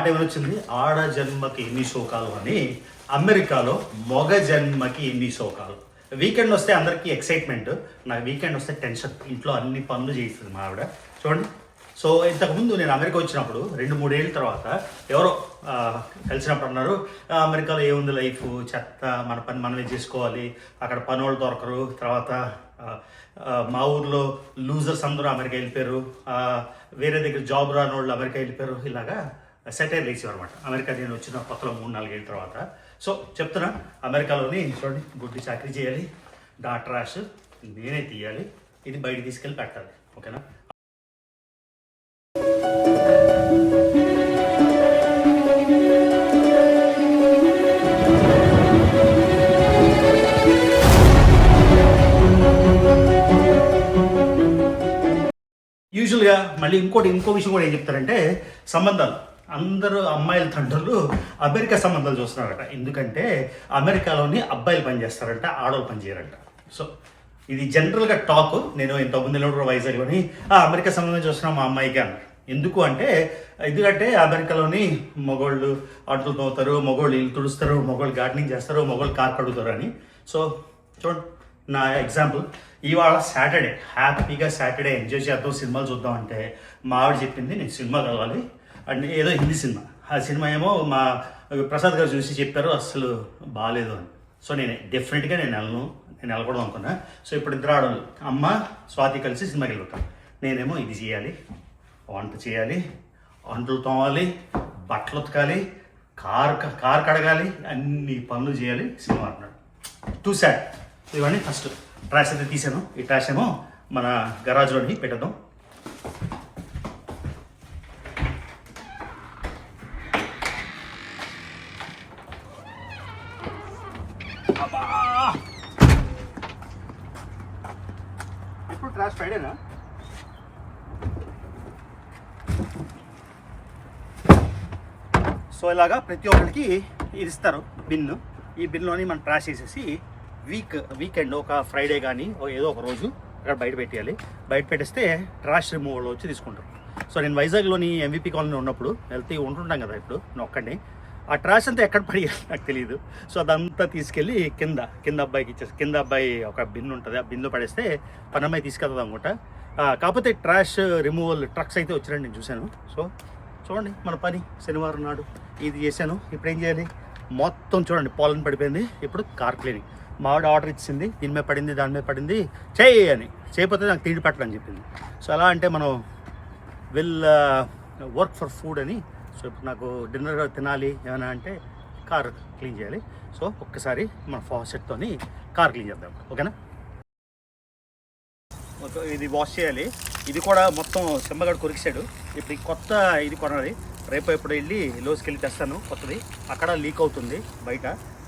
పాట ఏమైనా వచ్చింది, ఆడ జన్మకి ఎన్ని శోకాలు అని. అమెరికాలో మగ జన్మకి ఎన్ని శోకాలు. వీకెండ్ వస్తే అందరికీ ఎక్సైట్మెంట్, నాకు వీకెండ్ వస్తే టెన్షన్. ఇంట్లో అన్ని పనులు చేయిస్తుంది మా ఆవిడ. చూడండి. సో ఇంతకుముందు నేను అమెరికా వచ్చినప్పుడు 2-3 ఏళ్ళ తర్వాత ఎవరో కలిసినప్పుడు అన్నారు, అమెరికాలో ఏముంది లైఫ్, చెత్త, మన పని మనమే చేసుకోవాలి, అక్కడ పని వాళ్ళు దొరకరు, తర్వాత మా ఊర్లో లూజర్స్ అందరూ అమెరికా వెళ్ళిపోయారు, వేరే దగ్గర జాబ్ రాని వాళ్ళు అమెరికా వెళ్ళిపోయారు, ఇలాగా సెటైర్ వేసేవారు అనమాట. అమెరికా నేను వచ్చిన కొత్తలో 3-4 ఏళ్ళ తర్వాత. సో చెప్తున్నా, అమెరికాలోని చూడండి, గుడ్డి చాకరీ చేయాలి, డాక్టర్ రాష్ నేనే తీయాలి, ఇది బయట తీసుకెళ్ళి పెట్టాలి. ఓకేనా? యూజువల్గా మళ్ళీ ఇంకో విషయం కూడా ఏం చెప్తారంటే, సంబంధాలు అందరూ అమ్మాయిల తండ్రులు అమెరికా సంబంధాలు చూస్తున్నారట. ఎందుకంటే అమెరికాలోని అబ్బాయిలు పనిచేస్తారంట, ఆడవాళ్ళు పనిచేయరంట. సో ఇది జనరల్గా టాక్. నేను ఇంతకుముందు వెళ్ళినప్పుడు వైజాగ్లోని అమెరికా సంబంధం చూస్తున్నాం మా అమ్మాయికి అన్నారు. ఎందుకు అంటే, ఎందుకంటే అమెరికాలోని మగోళ్ళు అంట్లు తోముతారు, మగోళ్ళు ఇల్లు తుడుస్తారు, మగోళ్ళు గార్డెనింగ్ చేస్తారు, మగోళ్ళు కార్ కడుగుతారు అని. సో చూడండి, నా ఎగ్జాంపుల్, ఇవాళ సాటర్డే, హ్యాపీగా సాటర్డే ఎంజాయ్ చేద్దాం, సినిమాలు చూద్దాం అంటే మా ఆవిడ చెప్పింది నేను సినిమా కావాలి అంటే, ఏదో హిందీ సినిమా. ఆ సినిమా ఏమో మా ప్రసాద్ గారు చూసి చెప్పారు అసలు బాగాలేదు అని. సో డెఫినెట్గా నేను వెళ్ళకూడదు అనుకున్నా. సో ఇప్పుడు ఇద్దరు ఆడవాళ్ళు, అమ్మ స్వాతి కలిసి సినిమాకి వెళ్ళిపోతాం. నేనేమో ఇది చేయాలి, వంట చేయాలి, అంట్లు తోమాలి, బట్టలు ఉతకాలి, కార్ కడగాలి, అన్ని పనులు చేయాలి, సినిమా అంటున్నాడు. Two sad. ఇవన్నీ ఫస్ట్ ట్రాష్ అయితే తీసాను. ఈ ట్రాష్ ఏమో మన గరాజ్లోని పెట్టేద్దాం. ఎప్పుడు ట్రాష్ ఫ్రైడేనా? సో ఇలాగా ప్రతి ఒక్కరికి ఇది ఇస్తారు బిన్ను. ఈ బిన్లోని మనం ట్రాష్ చేసేసి వీకెండ్ ఒక ఫ్రైడే కానీ ఏదో ఒక రోజు అక్కడ బయట పెట్టేయాలి. బయట పెట్టేస్తే ట్రాష్ రిమూవల్ వచ్చి తీసుకుంటారు. సో నేను వైజాగ్లోని ఎంవిపి కాలనీ ఉన్నప్పుడు వెళ్తే ఉంటుంటాం కదా, ఇప్పుడు నేను ఒక్కడిని, ఆ ట్రాష్ అంతా ఎక్కడ పడేయాలి నాకు తెలియదు. సో అదంతా తీసుకెళ్ళి కింద అబ్బాయికి ఇచ్చేసి, కింద అబ్బాయి ఒక బిన్ ఉంటుంది, ఆ బిన్లో పడేస్తే పని అమ్మాయి తీసుకెళ్తుంది అనుకుంటా. కాకపోతే ట్రాష్ రిమూవల్ ట్రక్స్ అయితే వచ్చినట్టు నేను చూశాను. సో చూడండి, మన పని శనివారం నాడు ఇది చేశాను. ఇప్పుడు ఏం చేయాలి, మొత్తం చూడండి పాలన్ పడిపోయింది. ఇప్పుడు కార్ క్లీనింగ్. మా ఆవిడ ఆర్డర్ ఇచ్చింది, దీని మీద పడింది, దాని మీద పడింది, చేయి అని. చేయకపోతే నాకు తిండి పెట్టడం అని చెప్పింది. సో అలా అంటే మనం వర్క్ ఫర్ ఫుడ్ అని. సో ఇప్పుడు నాకు డిన్నర్ తినాలి ఏమైనా అంటే కార్ క్లీన్ చేయాలి. సో ఒక్కసారి మన ఫాసెట్తో కార్ క్లీన్ చేద్దాం. ఓకేనా? ఇది వాష్ చేయాలి. ఇది కూడా మొత్తం చెమ్మగాడు కొరికిసాడు. ఇప్పుడు కొత్త ఇది కొనాలి. రేపు ఎప్పుడు వెళ్ళి లోస్కెళ్ళి తెస్తాను కొత్తది. అక్కడ లీక్ అవుతుంది, బయట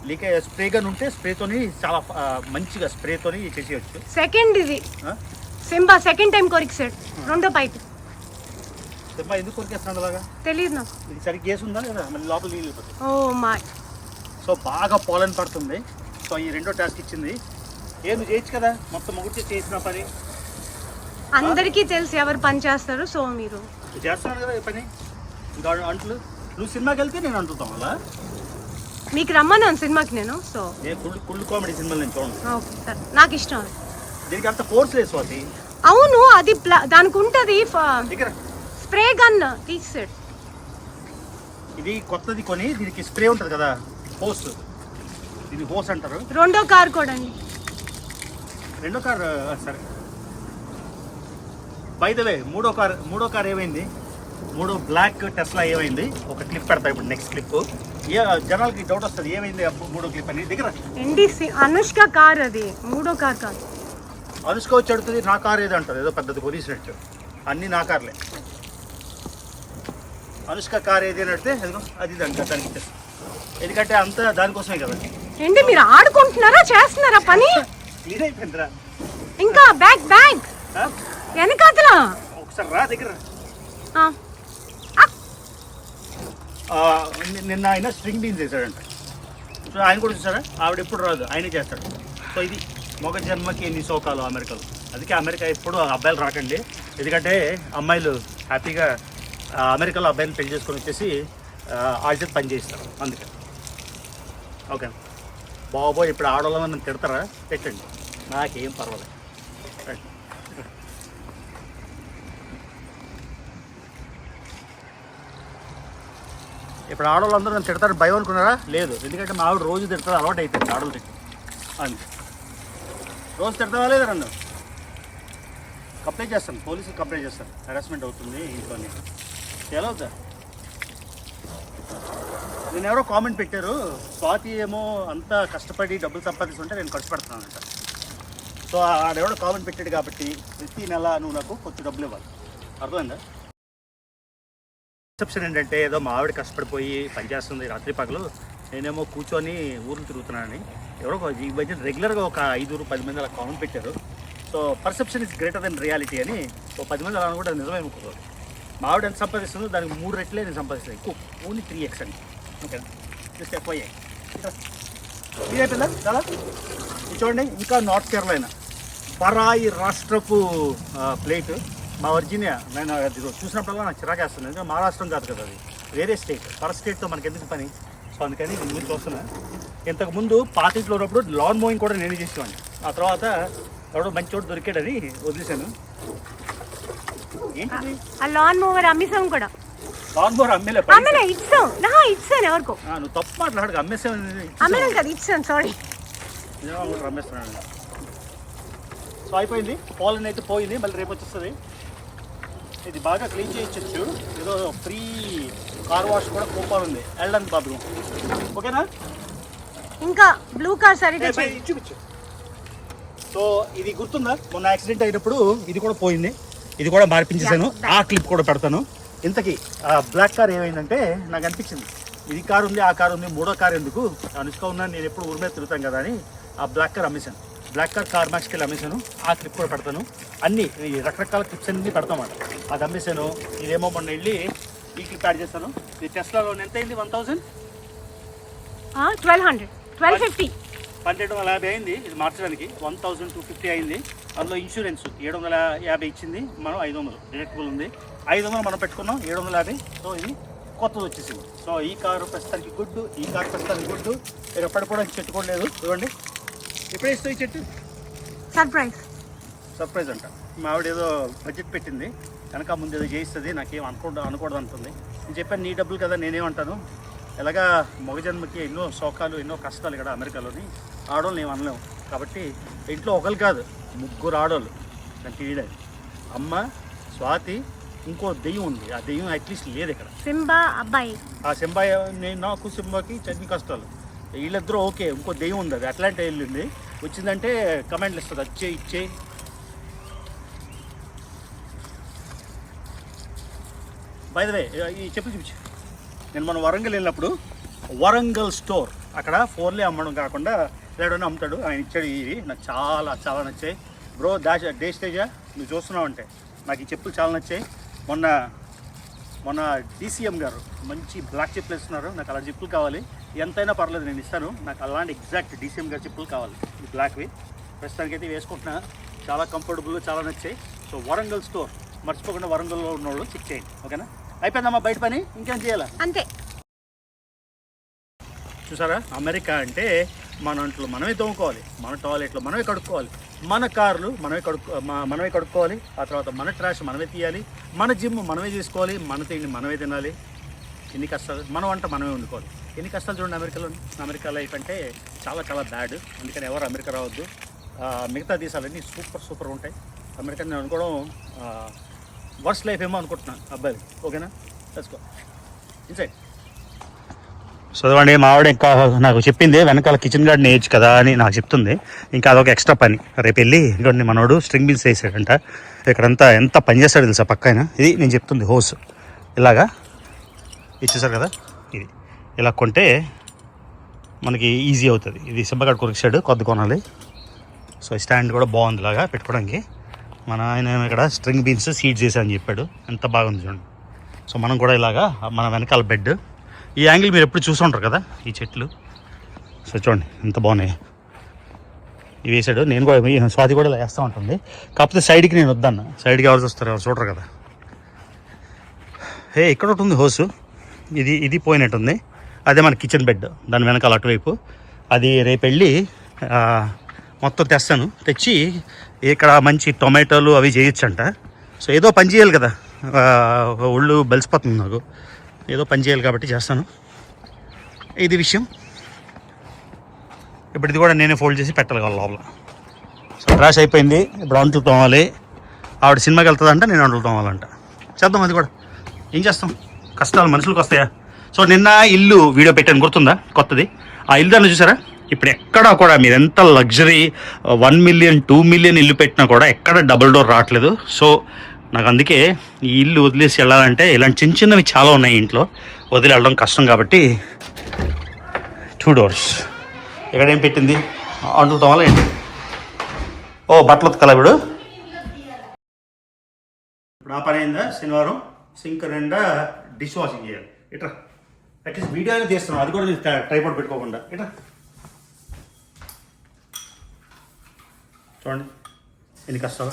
లీక్ అయ్యే స్ప్రే గన్ ఉంటే స్ప్రేతోని చాలా మంచిగా స్ప్రేతోని చేసేయచ్చు. సెకండ్ ఇది సింబా సెకండ్ టైం కొరికిసాడు, రెండో పైపు. సింబా ఎందుకు కొరికేస్తున్నాడు అలాగా తెలియదు నాకు. ఇది సరిగ్గా కేసు ఉందా లేదా, మళ్ళీ లోపల నీళ్ళు అయిపోతుంది. Oh my. సో బాగా పాలన్ పడుతుంది. సో ఈ రెండో టాస్క్ ఇచ్చింది. నువ్వు చేయొచ్చు కదా, మొత్తం ముగ్గురు చేసిన పని అందరికీ తెలుసు ఎవరు పని చేస్తారు. సో మీరు చేస్తున్నాను కదా ఈ పని. ఇంకా అంట్లు, నువ్వు సినిమాకి వెళ్తే నేను అంటుతాం అలా. మీకు రమ్మన్నాను సినిమాకి నేను. సో ఫుల్ కామెడీ సినిమాలు నేను చూడండి, నాకు ఇష్టం. దీనికి అంత ఫోర్స్ లేదు స్వాతి. అవును, అది దానికి ఉంటుంది స్ప్రే గన్ తీసాడు. ఇది కొత్తది కొని, దీనికి స్ప్రే ఉంటుంది కదా, హోస్, ఇది హోస్ అంటారు. రెండో కార్ కూడా అండి. రెండో కార్ సరే. బై ద వే మూడో కార్ ఏమైంది, మూడో బ్లాక్ టెస్లా ఏమైంది, ఒక క్లిప్ పెడతా ఇప్పుడు. నెక్స్ట్ క్లిప్ జనాలకి డౌట్ వస్తుంది, ఏమైంది మూడో క్లిప్ అని. దగ్గర అనుష్క కార్, అది మూడో కార్ కాదు. అనుష్క వచ్చి అడుగుతుంది నా కార్ ఏదో అంటుంది, ఏదో పెద్దది కొనిసినట్టు. అన్నీ నా కార్లే. అనుష్క కార్ ఏది అని అడితే అది దానికి ఇచ్చేస్తాను. ఎందుకంటే అంతా దానికోసమే కదా. ఏంటి మీరు ఆడుకుంటున్నారా చేస్తున్నారా పని? క్లీన్ అయిపోయిందిరా. ఇంకా బ్యాగ్ వెనకాతల ఒకసారి రా దగ్గర. నిన్న ఆయన స్ట్రింగ్ బీన్స్ చేశాడంట. సో ఆయన కూడా చూసారా, ఆవిడ ఎప్పుడు రాదు, ఆయనే చేస్తాడు. సో ఇది మగ జన్మకి ఎన్ని శోకాలు అమెరికాలో. అందుకే అమెరికా ఎప్పుడు అబ్బాయిలు రాకండి. ఎందుకంటే అమ్మాయిలు హ్యాపీగా అమెరికాలో అబ్బాయిని పెళ్లి చేసుకొని వచ్చేసి వాళ్ళ చేత పని చేయిస్తారు అందుకని. ఓకే బాబోయ్, ఇప్పుడు ఆడవాళ్ళ నన్ను తిడతారా? పెట్టండి, నాకేం పర్వాలేదు. రండి. ఇప్పుడు ఆడవాళ్ళందరూ నన్ను తిడతారు భయం అనుకున్నారా? లేదు, ఎందుకంటే మా ఆవిడ రోజు తిడతారు, అలవాటు అయిపోయింది ఆడవాళ్ళు తిట్టి. అంతే, రోజు తిడతావా లేదా? నన్ను కంప్లైంట్ చేస్తాను, పోలీసులు కంప్లైంట్ చేస్తాను, హెరాస్మెంట్ అవుతుంది ఇంట్లోనే. ఎలా అవుతా? నేను ఎవరో కామెంట్ పెట్టారు, స్వాతి ఏమో అంతా కష్టపడి డబ్బులు సంపాదిస్తుంటే నేను ఖర్చు పెడుతున్నానంట. సో ఆడెవడో కామెంట్ పెట్టాడు కాబట్టి ప్రతి నెల నువ్వు నాకు కొంచెం డబ్బులు ఇవ్వాలి. అర్థమైందా? రిసెప్షన్ ఏంటంటే ఏదో మా ఆవిడ కష్టపడిపోయి పనిచేస్తుంది రాత్రి పగలు, నేనేమో కూర్చొని ఊర్లు తిరుగుతున్నానని ఎవరో ఈ మధ్య రెగ్యులర్గా ఒక 5-10 మంది అలా కామెంట్ పెట్టారు. So perception is greater than reality అని ఓ 10 మంది అలా కూడా నిజమే అనుకోవాలి. మా ఆవిడ ఎంత సంపాదిస్తుందో దానికి 3 రెట్లే నేను సంపాదిస్తాను, ఎక్కువ, ఓన్లీ 3x అండి. Okay, just FIA. ఇది అయిపోయిందా? చాలా ఇది చూడండి, ఇంకా నార్త్ కేరళైనా పరాయి రాష్ట్రపు ప్లేట్. మా వర్జీనియా నేను అది చూసినప్పుడల్లా నాకు చిరాకేస్తుంది, ఎందుకంటే మా రాష్ట్రం కాదు కదా, అది వేరే స్టేట్. పర స్టేట్తో మనకి ఎందుకు పని? సో అందుకని దీని గురించి చూస్తున్నా. ఇంతకుముందు పాతింట్లో ఉన్నప్పుడు లాన్ మోయింగ్ కూడా నేనే చేసేవాడిని. ఆ తర్వాత ఎవడో మంచి చోటు దొరికాడని వదిలేశాను. ఏంటి ఆ లాన్ మూవర్ అమ్మేసాం కూడా. లాన్ మోవర్ అమ్మేనా? ఇచ్చాను ఎవరికో. నువ్వు తప్పు మాట్లాడు, అమ్మేసాను. అమ్మేనా కదా, ఇచ్చాను, సారీ. అమ్మేస్తున్నాను. సో అయిపోయింది, పాలన్ అయితే పోయింది, మళ్ళీ రేపు వచ్చేస్తుంది. ఇది బాగా క్లీన్ చేయించచ్చు, ఏదో ఫ్రీ కార్ వాష్ కూడా కూపన్ ఉంది, వెళ్ళండి బాబు. ఓకేనా? ఇంకా బ్లూ కార్ సరిగ్గా చూపించు. సో ఇది గుర్తుందా, మొన్న యాక్సిడెంట్ అయినప్పుడు ఇది కూడా పోయింది, ఇది కూడా మార్పించేసాను. ఆ క్లిప్ కూడా పెడతాను. ఇంతకీ ఆ బ్లాక్ కార్ ఏమైందంటే నాకు అనిపించింది, ఇది కార్ ఉంది, ఆ కార్ ఉంది, మూడో కార్ ఎందుకు, అనుష్క ఉన్నాను, నేను ఎప్పుడు ఊరి మీద తిరుగుతాను కదా అని ఆ బ్లాక్ కార్ అమ్మేశాను. బ్లాక్ కార్ కార్ మ్యాక్స్కి వెళ్ళి అమ్మేశాను. ఆ క్లిప్ కూడా పెడతాను. అన్ని ఈ రకరకాల క్లిప్స్ అన్ని పెడతామాట. అది అమ్మేశాను. ఇదేమో మొన్న వెళ్ళి ఈ క్లిప్ యాడ్ చేస్తాను. ఇది టెస్లాలో ఎంత అయింది? 1000 1250 1250 అయింది. ఇది మార్చడానికి 1250 అయింది. అందులో ఇన్సూరెన్స్ 750 ఇచ్చింది, మనం 500 డిడక్టబుల్ ఉంది. 500 మనం పెట్టుకున్నాం, 750. సో ఇది కొత్తది వచ్చేసింది. సో ఈ కారు ప్రస్తుతానికి గుడ్, ఈ కారు ప్రస్తుతానికి గుడ్. మీరు ఎప్పటికి చెట్టు కూడా లేదు. చూడండి, ఎప్పుడే ఇస్తావు ఈ చెట్టు? సర్ప్రైజ్ అంట. మా ఆవిడ ఏదో బడ్జెట్ పెట్టింది, కనుక ముందు ఏదో చేయిస్తుంది, నాకేం అనకూడదు అంటుంది. నేను చెప్పాను, నీ డబ్బులు కదా, నేనేమంటాను. ఎలాగా మగజన్మకి ఎన్నో శోకాలు, ఎన్నో కష్టాలు ఇక్కడ అమెరికాలోని. ఆడవాళ్ళు ఏం అనలేము. కాబట్టి ఇంట్లో ఒకరు కాదు, 3 ఆడవాళ్ళు. నాకు ఈడే అమ్మ, స్వాతి, ఇంకో దెయ్యం ఉంది. ఆ దెయ్యం అట్లీస్ట్ లేదు ఇక్కడ. సింబా అబ్బాయి, ఆ సింబా, నాకు సింబాకి చన్ని కష్టాలు. వీళ్ళిద్దరూ ఓకే, ఇంకో దెయ్యం ఉంది, అది అట్లాంటి వెళ్ళింది. వచ్చిందంటే కమెంట్లు ఇస్తుంది, వచ్చే ఇచ్చే. బై ద వే, ఈ చెప్పులు చూపించు. నేను మన వరంగల్ వెళ్ళినప్పుడు వరంగల్ స్టోర్, అక్కడ ఫోన్లే అమ్మడం కాకుండా లేడని అమ్ముతాడు, ఆయన ఇచ్చాడు. ఇవి నాకు చాలా చాలా నచ్చాయి బ్రో. డే స్టేజా నువ్వు చూస్తున్నావు అంటే నాకు ఈ చెప్పులు చాలా నచ్చాయి. మొన్న DCM గారు మంచి బ్లాక్ చెప్పులు ఇస్తున్నారు, నాకు అలాంటి చెప్పులు కావాలి. ఎంతైనా పర్లేదు, నేను ఇస్తాను. నాకు అలాంటి ఎగ్జాక్ట్ DCM గారి చెప్పులు కావాలి, ఈ బ్లాక్వి. ప్రస్తుతానికైతే వేసుకుంటున్నా, చాలా కంఫర్టబుల్, చాలా నచ్చాయి. సో వరంగల్ స్టోర్ మర్చిపోకుండా వరంగల్లో ఉన్న వాళ్ళు చెక్ చేయండి. ఓకేనా? అయిపోయిందమ్మా బయట పని, ఇంకేం చేయాలా? అంతే. చూసారా, అమెరికా అంటే మన ఇంట్లో మనమే తోముకోవాలి, మన టాయిలెట్లో మనమే కడుక్కోవాలి, మన కార్లు మనమే కడుక్కోవాలి, ఆ తర్వాత మన ట్రాష్ మనమే తీయాలి, మన జిమ్ మనమే చేసుకోవాలి, మన తిండి మనమే తినాలి. ఎన్ని కష్టాలు, మన వంట మనమే వండుకోవాలి. ఎన్ని కష్టాలు చూడండి అమెరికాలో. అమెరికా లైఫ్ అంటే చాలా చాలా బ్యాడ్. అందుకని ఎవరు అమెరికా రావద్దు. మిగతా దేశాలన్నీ సూపర్ ఉంటాయి. అమెరికా నేను అనుకోవడం వర్స్ట్ లైఫ్ ఏమో అనుకుంటున్నాను అబ్బాయి. ఓకేనా? తెలుసుకో ఇన్సైడ్. చదవండి, మా ఆవిడ ఇంకా నాకు చెప్పింది వెనకాల కిచెన్ గార్డెన్ వేయచ్చు కదా అని నాకు చెప్తుంది. ఇంకా అదొక ఎక్స్ట్రా పని. రేపు వెళ్ళి ఇంకోటి మనోడు స్ట్రింగ్ బిల్స్ వేసాడంట. ఇక్కడంతా ఎంత పని చేస్తాడు తెలుసా పక్కన. ఇది నేను చెప్తుంది హోస్ ఇలాగా ఇచ్చేసారు కదా, ఇది ఇలా కొంటే మనకి ఈజీ అవుతుంది. ఇది సింబగాడు కొరికాడు, కొద్ది కొనాలి. సో స్టాండ్ కూడా బాగుంది ఇలాగా పెట్టుకోవడానికి. మన ఆయన ఇక్కడ స్ట్రింగ్ బీన్స్ సీడ్స్ చేశాను చెప్పాడు, ఎంత బాగుంది చూడండి. సో మనం కూడా ఇలాగా మన వెనకాల బెడ్, ఈ యాంగిల్ మీరు ఎప్పుడు చూసి ఉంటారు కదా ఈ చెట్లు. సో చూడండి ఎంత బాగున్నాయి ఇవి వేసాడు. నేను కూడా స్వాతి కూడా ఇలా వేస్తూ ఉంటుంది. కాకపోతే సైడ్కి నేను వద్దన్న, సైడ్కి ఎవరు చూస్తారు, ఎవరు చూడరు కదా. ఇక్కడ ఒకటి ఉంది హోసు, ఇది పోయినట్టుంది. అదే మన కిచెన్ బెడ్, దాని వెనకాల అటువైపు. అది రేపు వెళ్ళి మొత్తం తెస్తాను. తెచ్చి ఇక్కడ మంచి టొమాటోలు అవి చేయొచ్చంట. సో ఏదో పని చేయాలి కదా, ఒళ్ళు బలిసిపోతుంది నాకు. ఏదో పని చేయాలి కాబట్టి చేస్తాను. ఇది విషయం. ఇప్పుడు ఇది కూడా నేనే ఫోల్డ్ చేసి పెట్టాలి వాళ్ళ లోపల. సో ట్రాష్ అయిపోయింది. ఇప్పుడు అంట్లు తోమాలి. ఆవిడ సినిమాకి వెళ్తుందంట, నేను అంట్లు తోమాలంట. చేద్దాం, అది కూడా. ఏం చేస్తాం, కష్టాలు మనుషులకు వస్తాయా. సో నిన్న ఇల్లు వీడియో పెట్టాను, గుర్తుందా, కొత్తది. ఆ ఇల్లు దాన్ని చూసారా. ఇప్పుడు ఎక్కడా కూడా మీరు ఎంత లగ్జరీ 1 మిలియన్ 2 మిలియన్ ఇల్లు పెట్టినా కూడా ఎక్కడ డబుల్ డోర్ రావట్లేదు. సో నాకు అందుకే ఈ ఇల్లు వదిలేసి వెళ్ళాలంటే ఇలాంటి చిన్న చిన్నవి చాలా ఉన్నాయి ఇంట్లో, వదిలి వెళ్ళడం కష్టం. కాబట్టి 2 డోర్స్. ఎక్కడేం పెట్టింది, అంటులు తోమాలండి. ఓ బట్టలు ఉతకాలా ఇప్పుడు ఆ పని అయిందా. శనివారం సింక్ నిండా డిష్ వాషింగ్ చేయాలి. ఇట్రా, అట్లీస్ట్ వీడియో అయినా తీస్తున్నాం, అది కూడా ట్రైపాడ్ పెట్టుకోకుండా. ఇట్రా చూడండి ఎన్ని కష్టాలు.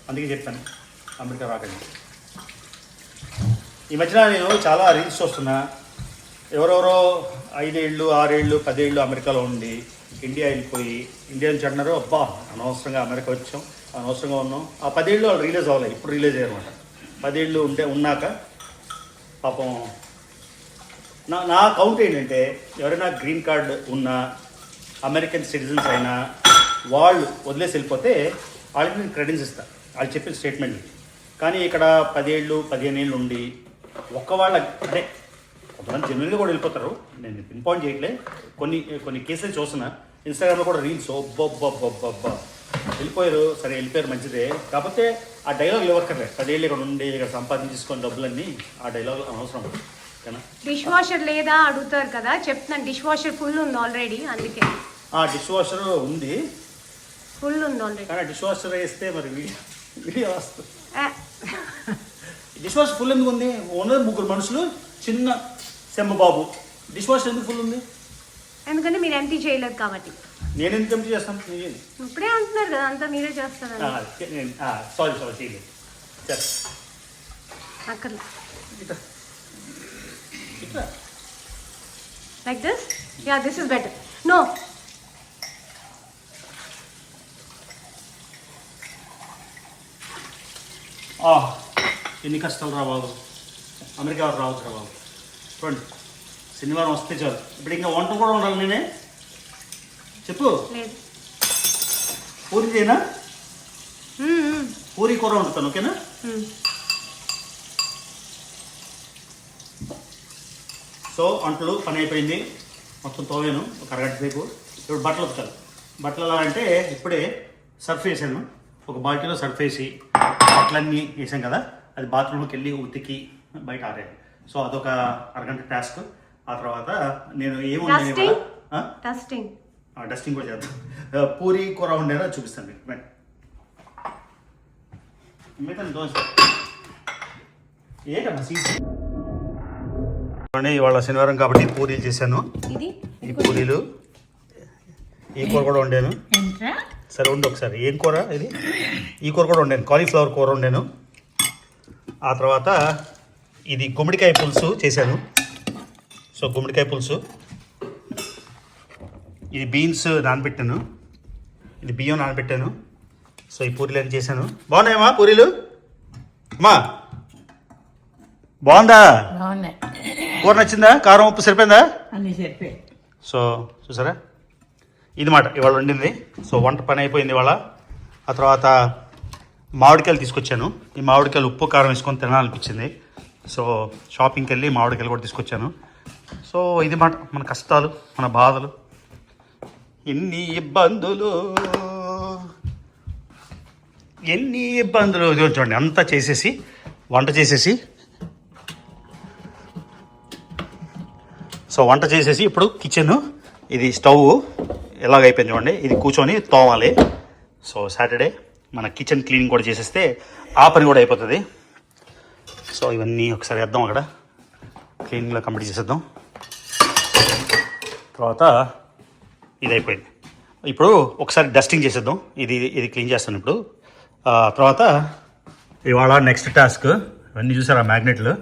అందుకే చెప్పాను అమెరికా రాకండి. ఈ మధ్యన నేను చాలా రీల్స్ చూస్తున్నా. ఎవరెవరో 5 ఏళ్ళు 6 ఏళ్ళు 10 ఏళ్ళు అమెరికాలో ఉండి ఇండియా వెళ్ళిపోయి ఇండియా నుంచి అంటున్నారు, అబ్బా అనవసరంగా అమెరికా వచ్చాం, అనవసరంగా ఉన్నాం. ఆ 10 ఏళ్ళు వాళ్ళు రిలీజ్ అవ్వలేదు, ఇప్పుడు రిలీజ్ అయ్యారన్నమాట. 10 ఏళ్ళు ఉన్నాక పాపం నా కౌంట్ ఏంటంటే, ఎవరైనా గ్రీన్ కార్డ్ ఉన్న అమెరికన్ సిటిజన్స్ అయినా వాళ్ళు వదిలేసి వెళ్ళిపోతే వాళ్ళకి నేను క్రెడిట్స్ ఇస్తాను, వాళ్ళు చెప్పిన స్టేట్మెంట్. కానీ ఇక్కడ 10 ఏళ్ళు 15 ఏళ్ళు ఉండి వాళ్ళ అంటే కొంతమంది జెన్యున్గా కూడా వెళ్ళిపోతారు. నేను పిన్ పాయింట్ చేయట్లే, కొన్ని కేసులు చూస్తున్నా ఇన్స్టాగ్రామ్లో కూడా రీల్స్. ఒబ్బొబ్బొబ్బొబ్బా వెళ్ళిపోయారు. సరే వెళ్ళిపోయారు, మంచిదే. కాకపోతే ఆ డైలాగ్ ఇవ్వక్కర్లే. 10 ఏళ్ళు ఇక్కడ ఉండి ఇక్కడ సంపాదించుకొని డబ్బులన్నీ ఆ డైలాగ్ అనవసరం. డిష్ వాషర్ లేదా అడుగుతారు కదా, చెప్తున్నాను. డిష్ వాషర్ ఫుల్ ఉంది ఆల్రెడీ, అందుకే. డిష్ వాషర్ ఉంది, ఫుల్ ఉంది ఆల్రెడీ. కానీ డిష్ వాషర్ వేస్తే మరి వీడియో వస్తుంది. డిష్ వాషర్ ఫుల్ ఎందుకు ఉంది? ఉన్నది 3 మనుషులు, చిన్న సెమ్మబాబు. డిష్ వాషర్ ఎందుకు ఫుల్ ఉంది? ఎందుకంటే మీరు ఎంటీ చేయలేదు కాబట్టి. నేను ఎందుకు ఎంటీ చేస్తాను? ఇప్పుడే అంటున్నారు కదా అంతా మీరే చేస్తారు. సారీ చేయలేదు. అక్కడ like this? Yeah, this is better. No. ఎన్ని కష్టాలు రా బాబు, అమెరికా రావచ్చు రా బాబు. చూడండి శనివారం వస్తే చాలు. ఇప్పుడు ఇంకా వంట కూడా ఉండాలి. నేనే చెప్పు, పూరి చేయనా? పూరి కూర వండుతాను, ఓకేనా? సో అంట్లు పని అయిపోయింది, మొత్తం తోవాను ఒక అరగంట సేపు. ఇప్పుడు బట్టలు ఉతకాలి. బట్టలు ఎలా అంటే, ఇప్పుడే సర్ఫ్ వేసాను, ఒక బాటిల్లో సర్ఫ్ వేసి బట్టలన్నీ వేసాం కదా, అది బాత్రూమ్కి వెళ్ళి ఉతికి బయట ఆరేది. సో అదొక అరగంట టాస్క్. ఆ తర్వాత నేను ఏముండేది డస్టింగ్ కూడా చేద్దాం. పూరి కూర ఉండేదా చూపిస్తాను మీకు. ఏంటమ్మా సీజన్ ఇవాళ శనివారం కాబట్టి పూరీలు చేశాను. ఈ పూరీలు, ఈ కూర కూడా వండాను. సరే ఉండు ఒకసారి. ఏం కూర ఇది? ఈ కూర కూడా వండాను, కాలీఫ్లవర్ కూర వండాను. ఆ తర్వాత ఇది గుమ్మడికాయ పులుసు చేశాను. సో గుమ్మడికాయ పులుసు, ఇది బీన్స్ నానబెట్టాను, ఇది బియ్యం నానబెట్టాను. సో ఈ పూరీలు ఏం చేశాను. బాగున్నాయమ్మా పూరీలు? అమ్మా బాగుందా? కూర నచ్చిందా? కారం ఉప్పు సరిపోయిందా? అన్నీ సరిపోయి. సో చూసారా, ఇది మాట ఇవాళ వండింది. సో వంట పని అయిపోయింది ఇవాళ. ఆ తర్వాత మామిడికాయలు తీసుకొచ్చాను. ఈ మామిడికాయలు ఉప్పు కారం వేసుకొని తినాలనిపించింది. సో షాపింగ్కి వెళ్ళి మామిడికాయలు కూడా తీసుకొచ్చాను. సో ఇది మాట మన కష్టాలు, మన బాధలు, ఎన్ని ఇబ్బందులు చూడండి. అంతా చేసేసి వంట చేసేసి ఇప్పుడు కిచెన్, ఇది స్టవ్ ఎలాగైపోయింది చూడండి. ఇది కూర్చొని తోమాలి. సో సాటర్డే మన కిచెన్ క్లీనింగ్ కూడా చేసేస్తే ఆ పని కూడా అయిపోతుంది. సో ఇవన్నీ ఒకసారి వేద్దాం, అక్కడ క్లీనింగ్లో కంప్లీట్ చేసేద్దాం. తర్వాత ఇది అయిపోయింది. ఇప్పుడు ఒకసారి డస్టింగ్ చేసేద్దాం. ఇది క్లీన్ చేస్తాను ఇప్పుడు. తర్వాత ఇవాళ నెక్స్ట్ టాస్క్. ఇవన్నీ చూసారా మ్యాగ్నెట్లు.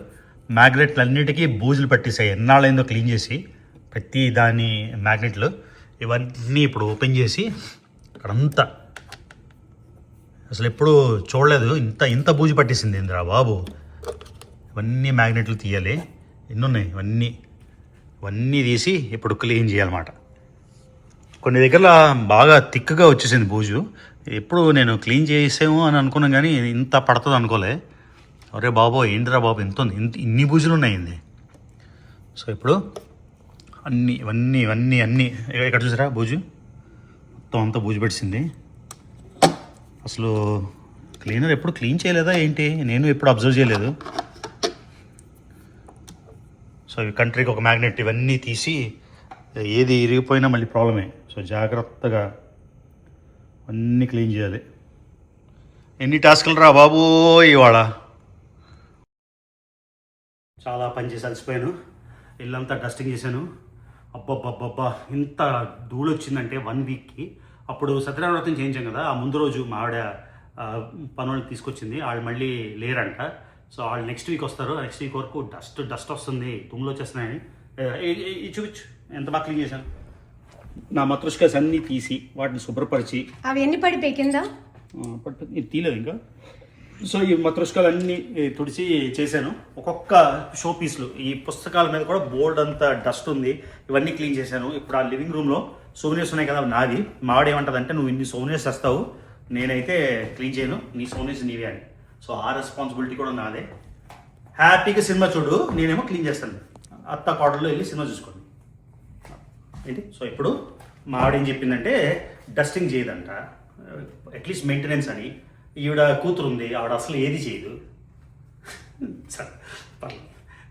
మ్యాగ్నెట్లన్నిటికీ బూజులు పట్టేసాయి. ఎన్నాళ్ళైందో క్లీన్ చేసి ప్రతి దాని మ్యాగ్నెట్లు ఇవన్నీ ఇప్పుడు ఓపెన్ చేసి అక్కడంతా అసలు ఎప్పుడు చూడలేదు, ఇంత ఇంత బూజు పట్టేసింది ఇందిరా బాబు. ఇవన్నీ మ్యాగ్నెట్లు తీయాలి. ఎన్ని ఉన్నాయి ఇవన్నీ తీసి ఇప్పుడు క్లీన్ చేయాలన్నమాట. కొన్ని దగ్గర బాగా థిక్గా వచ్చేసింది బూజు. ఎప్పుడు నేను క్లీన్ చేసాము అని అనుకున్నాను కానీ ఇంత పడుతుంది అనుకోలే. అరే బాబో ఏంటిరా బాబు ఇంత ఉంది, ఇన్ని బూజులు ఉన్నాయింది. సో ఇప్పుడు ఇవన్నీ ఇక్కడ చూసారా బూజు మొత్తం అంతా బూజు పెట్టింది. అసలు క్లీనర్ ఎప్పుడు క్లీన్ చేయలేదా ఏంటి, నేను ఎప్పుడు అబ్జర్వ్ చేయలేదు. సో ఈ కంట్రీకి ఒక మ్యాగ్నెట్ ఇవన్నీ తీసి ఏది ఇరిగిపోయినా మళ్ళీ ప్రాబ్లమే. సో జాగ్రత్తగా అన్నీ క్లీన్ చేయాలి. ఎన్ని టాస్కులు రా బాబు ఇవాళ. చాలా పని చేసి అలసిపోయాను. ఇల్లంతా డస్టింగ్ చేశాను. అబ్బబ్బబ్బబ్బా ఇంత ధూళి వచ్చిందంటే 1 వీక్కి. అప్పుడు సత్యనారాయణ వ్రతం చేయించాం కదా, ఆ ముందు రోజు మా ఆవిడ పనులు తీసుకొచ్చింది. వాళ్ళు మళ్ళీ లేరంట. సో వాళ్ళు నెక్స్ట్ వీక్ వస్తారు. నెక్స్ట్ వీక్ వరకు డస్ట్ వస్తుంది, తుమ్ములు వచ్చేస్తున్నాయని. చూపించు ఎంత బాగా క్లీన్ చేశాను. నా మత్రుష్కాస్ అన్నీ తీసి వాటిని శుభ్రపరిచి అవి ఎన్ని పడిపోయి కింద పట్టు ఇది తీయలేదు ఇంకా. సో ఈ మత్రుష్కాలు అన్నీ తుడిచి చేశాను. ఒక్కొక్క షో పీస్లు ఈ పుస్తకాల మీద కూడా బోర్డ్ అంతా డస్ట్ ఉంది. ఇవన్నీ క్లీన్ చేశాను. ఇప్పుడు ఆ లివింగ్ రూమ్లో సోవెనియర్స్ ఉన్నాయి కదా, నావి. మావిడ ఏమంటుందంటే నువ్వు ఇన్ని సోవెనియర్స్ వస్తావు, నేనైతే క్లీన్ చేయను, నీ సోవెనియర్స్ నీవే అని. సో ఆ రెస్పాన్సిబిలిటీ కూడా నాదే. హ్యాపీగా సినిమా చూడు, నేనేమో క్లీన్ చేస్తాను. అత్త కోడల్లో వెళ్ళి సినిమా చూసుకోండి ఏంటి. సో ఇప్పుడు మా ఆవిడ ఏం చెప్పిందంటే డస్టింగ్ చేయదంట, అట్లీస్ట్ మెయింటెనెన్స్ అని. ఈవిడ కూతురు ఉంది, ఆవిడ అసలు ఏది చేయదు.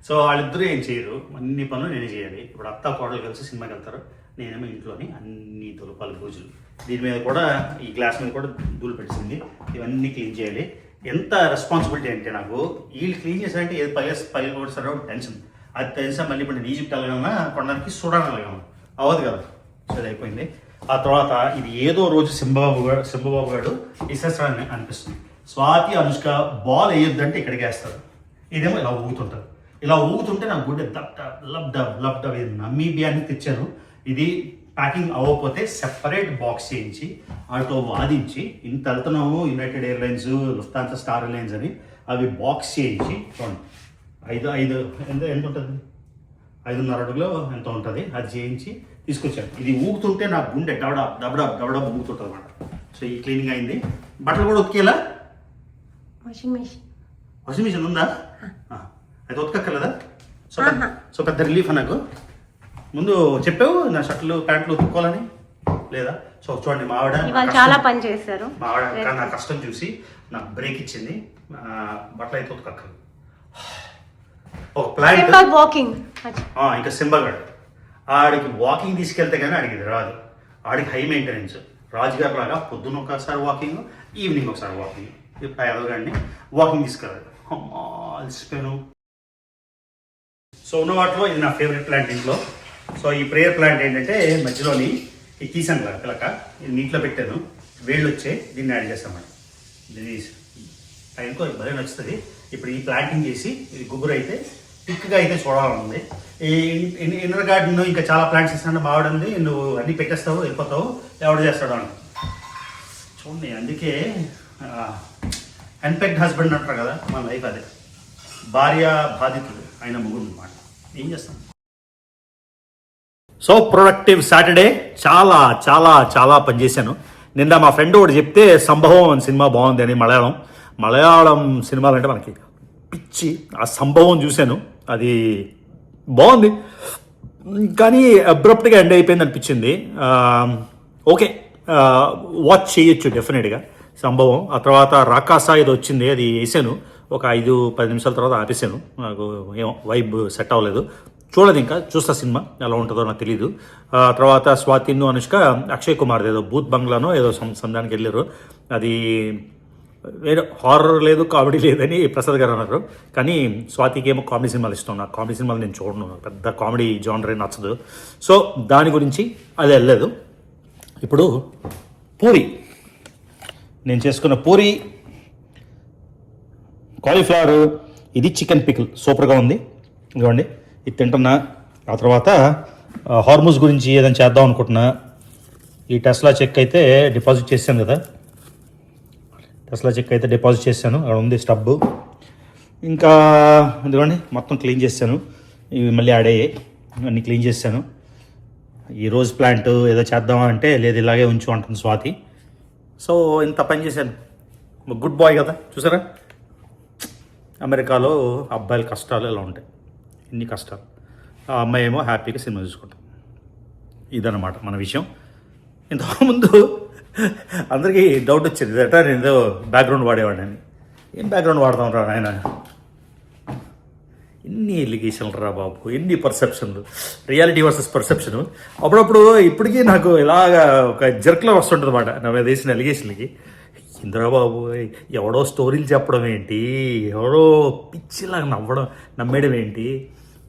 సో వాళ్ళిద్దరూ ఏం చేయరు, అన్ని పనులు నేనే చేయాలి. ఇప్పుడు అత్త కోడలు కలిసి సినిమాకి వెళ్తారు, నేనేమో ఇంట్లోని అన్ని దులపాలి బూజులు. దీని మీద కూడా ఈ గ్లాస్ మీద కూడా ధూళి పెట్టింది. ఇవన్నీ క్లీన్ చేయాలి. ఎంత రెస్పాన్సిబిలిటీ అంటే నాకు వీళ్ళు క్లీన్ చేశారంటే ఏది పైలు కొడతారో టెన్షన్. అది తెలిసా మళ్ళీ ఇప్పుడు నేను ఈజిప్ట్ వెళ్ళగలనా, కొనడానికి సూడాన్ వెళ్ళగలను, అవ్వదు కదా. సో అది అయిపోయింది. ఆ తర్వాత ఇది ఏదో రోజు సింహబాబు గారు ఇసేస్తారని అనిపిస్తుంది. స్వాతి అనుష్క బాల్ వేయొద్దంటే ఇక్కడికి వేస్తారు, ఇదేమో ఇలా ఊగుతుంటారు. ఇలా ఊగుతుంటే నాకు గుడ్డ లబ్ డబ్ ఇది నమీబియాని తెచ్చాను. ఇది ప్యాకింగ్ అవ్వకపోతే సెపరేట్ బాక్స్ చేయించి వాటితో వాదించి ఇంత వెళ్తున్నాము United airlines, Lufthansa, star airlines అని అవి బాక్స్ చేయించి చూడండి 5 ఎంత ఉంటుంది, 5.5 అడుగులో ఎంత ఉంటుంది, అది చేయించి తీసుకొచ్చాను. ఇది ఊగుతుంటే నా గుండె దబడా ఊగుతుంటుంది అన్నమాట. సో ఈ క్లీనింగ్ అయింది. బట్టలు కూడా ఉతికేలా వాషింగ్ మిషన్ ఉందా, అది ఉతకక్కర్లేదా. సో పెద్ద రిలీఫ్ నాకు. ముందు చెప్పావు నా షర్ట్లు ప్యాంట్లు ఉతుక్కోవాలని, లేదా. సో చూడండి మా ఆవిడ చాలా పని చేశారు. మా ఆవిడ నా కష్టం చూసి నాకు బ్రేక్ ఇచ్చింది. బట్టలు అయితే ఉతకక్కర్లేదు. ఒక ప్లాంట్ వాకింగ్ ఇంకా సింబగాడు ఆడికి వాకింగ్ తీసుకెళ్తే కానీ ఆడికి ఇది రాదు. ఆడికి హై మెయింటెనెన్స్. రాజుగారు లాగా పొద్దున్న ఒకసారి వాకింగ్, ఈవినింగ్ ఒకసారి వాకింగ్. ఇప్పుడు ఎదవగాడిని వాకింగ్ తీసుకెళ్ళాలి. అలసిపోయాను. సో ఉన్న వాటిలో ఇది నా ఫేవరెట్ ప్లాంట్ ఇంట్లో. సో ఈ ప్రేయర్ ప్లాంట్ ఏంటంటే మధ్యలోని ఇది తీసాను కదా పిలక, ఇది నీటిలో పెట్టాను, వేళ్ళు వచ్చే దీన్ని యాడ్ చేస్తామండి. ఇది టైంకో భలే నచ్చుతుంది. ఇప్పుడు ఈ ప్లాంటింగ్ చేసి ఇది గుబురు అయితే థిక్గా అయితే చూడాలనుంది. ఈ ఇన్నర్ గార్డెన్ ఇంకా చాలా ప్లాంట్స్ ఇస్తాను. బాగుంది, నువ్వు అన్నీ పెట్టేస్తావు వెళ్ళిపోతావు, ఎవడు చేస్తాడు అని చూడండి. అందుకే అన్పెక్డ్ హస్బెండ్ అంటారు కదా, మన లైఫ్ అదే. భార్య బాధితుడు ఆయన మొగుడు అనమాట. ఏం చేస్తాం. So productive Saturday. చాలా చాలా చాలా పనిచేశాను. నిన్న మా ఫ్రెండ్ ఒకటి చెప్తే సంభవం అని సినిమా బాగుంది అని. మలయాళం సినిమాలు అంటే మనకి పిచ్చి. ఆ సంభవం చూశాను, అది బాగుంది కానీ అబ్రప్ట్గా ఎండ్ అయిపోయింది అనిపించింది. ఓకే వాచ్ చేయొచ్చు డెఫినెట్గా సంభవం. ఆ తర్వాత రాకాసా ఏదో వచ్చింది, అది వేసాను. ఒక 5-10 నిమిషాల తర్వాత ఆపేసాను. నాకు ఏమో వైబ్ సెట్ అవ్వలేదు. చూడదు, ఇంకా చూస్తా సినిమా ఎలా ఉంటుందో నాకు తెలీదు. తర్వాత స్వాతిను అనుష్క అక్షయ్ కుమార్ ఏదో బూత్ బంగ్లానో ఏదో సందానికి వెళ్ళారు. అది వేరే హారర్ లేదు, కామెడీ లేదని ప్రసాద్ గారు అన్నారు. కానీ స్వాతికి ఏమో కామెడీ సినిమాలు ఇష్టం. నాకు కామెడీ సినిమాలు నేను చూడను, పెద్ద కామెడీ జానరే నచ్చదు. సో దాని గురించి అది వెళ్ళలేదు. ఇప్పుడు పూరి, నేను చేసుకున్న పూరి, కాలీఫ్లవర్, ఇది చికెన్ పికిల్ సూపర్గా ఉంది. ఇదిగోండి ఇది తింటున్నా. ఆ తర్వాత హార్మోస్ గురించి ఏదైనా చేద్దాం అనుకుంటున్నా. ఈ టెస్లా చెక్ అయితే డిపాజిట్ చేశాను కదా, టెస్లా చెక్ అయితే డిపాజిట్ చేశాను. అక్కడ ఉంది స్టబ్బు. ఇంకా ఇదిగోండి మొత్తం క్లీన్ చేశాను. ఇవి మళ్ళీ ఆడేయి అన్నీ క్లీన్ చేశాను. ఈ రోజ్ ప్లాంట్ ఏదో చేద్దామా అంటే లేదు ఇలాగే ఉంచు అంటుంది స్వాతి. సో ఇంత పని చేశాను. గుడ్ బాయ్ కదా. చూసారా అమెరికాలో అబ్బాయిల కష్టాలు ఎలా ఉంటాయి, ఎన్ని కష్టాలు. ఆ అమ్మాయి ఏమో హ్యాపీగా సినిమా చూసుకుంటాం. ఇదన్నమాట మన విషయం. ఇంతకుముందు అందరికీ డౌట్ వచ్చింది అట నేను ఏదో బ్యాక్గ్రౌండ్ వాడేవాడిని. ఏం బ్యాక్గ్రౌండ్ వాడతాం రా నాయన, ఎన్ని ఎలిగేషన్లు రా బాబు, ఎన్ని పర్సెప్షన్లు, రియాలిటీ వర్సెస్ పర్సెప్షన్. అప్పుడప్పుడు ఇప్పటికీ నాకు ఇలాగా ఒక జర్క్లో వస్తుంటుంది అన్నమాట నా మీద వేసిన ఎలిగేషన్లకి. ఇంద్రబాబు ఎవడో స్టోరీలు చెప్పడం ఏంటి, ఎవడో పిచ్చిలాగా నమ్మేయడం ఏంటి.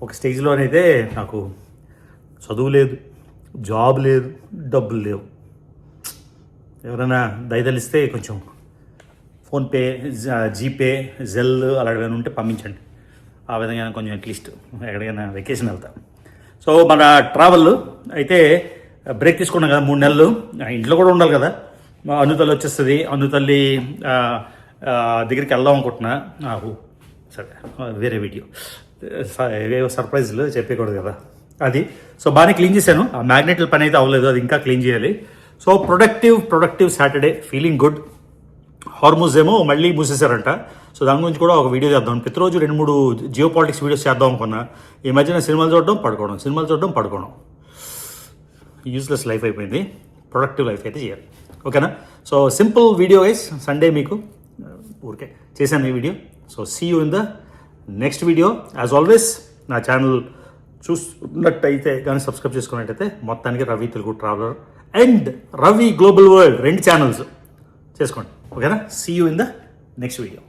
ఒక స్టేజ్లోనైతే నాకు చదువు లేదు, జాబ్ లేదు, డబ్బులు లేవు. ఎవరైనా దయదలిస్తే కొంచెం ఫోన్పే, జీపే, జెల్ అలాంటివన్నీ ఉంటే పంపించండి. ఆ విధంగా కొంచెం అట్లీస్ట్ ఎక్కడికైనా వెకేషన్ వెళ్తాం. సో మన ట్రావెల్ అయితే బ్రేక్ తీసుకున్నాం కదా 3 నెలలు. ఇంట్లో కూడా ఉండాలి కదా. మా అనుతల్లి వచ్చేస్తుంది. అనుతల్లి దగ్గరికి వెళ్దాం అనుకుంటున్నా. సరే వేరే వీడియో, ఏవేవో సర్ప్రైజ్లు చెప్పకూడదు కదా అది. సో బాగానే క్లీన్ చేశాను. ఆ మ్యాగ్నెట్ల పని అయితే అవ్వలేదు, అది ఇంకా క్లీన్ చేయాలి. So productive Saturday, feeling good. హార్మోస్ ఏమో మళ్ళీ మూసేశారంట. సో దాని గురించి కూడా ఒక వీడియో చేద్దాం. ప్రతిరోజు 2-3 జియో పాలిటిక్స్ వీడియోస్ చేద్దాం అనుకున్నా. ఈ మధ్యన సినిమాలు చూడడం పడుకోవడం యూస్లెస్ లైఫ్ అయిపోయింది. ప్రొడక్టివ్ లైఫ్ అయితే చేయాలి. ఓకేనా. So simple video guys. Sunday మీకు ఊరికే చేశాను ఈ వీడియో. So see you in the next video. As always నా ఛానల్ చూస్తున్నట్టయితే కానీ సబ్స్క్రైబ్ చేసుకున్నట్టయితే మొత్తానికి Ravi Telugu traveller and Ravi global world 2 channels చేసుకోండి. ఓకేనా. See you in the next video.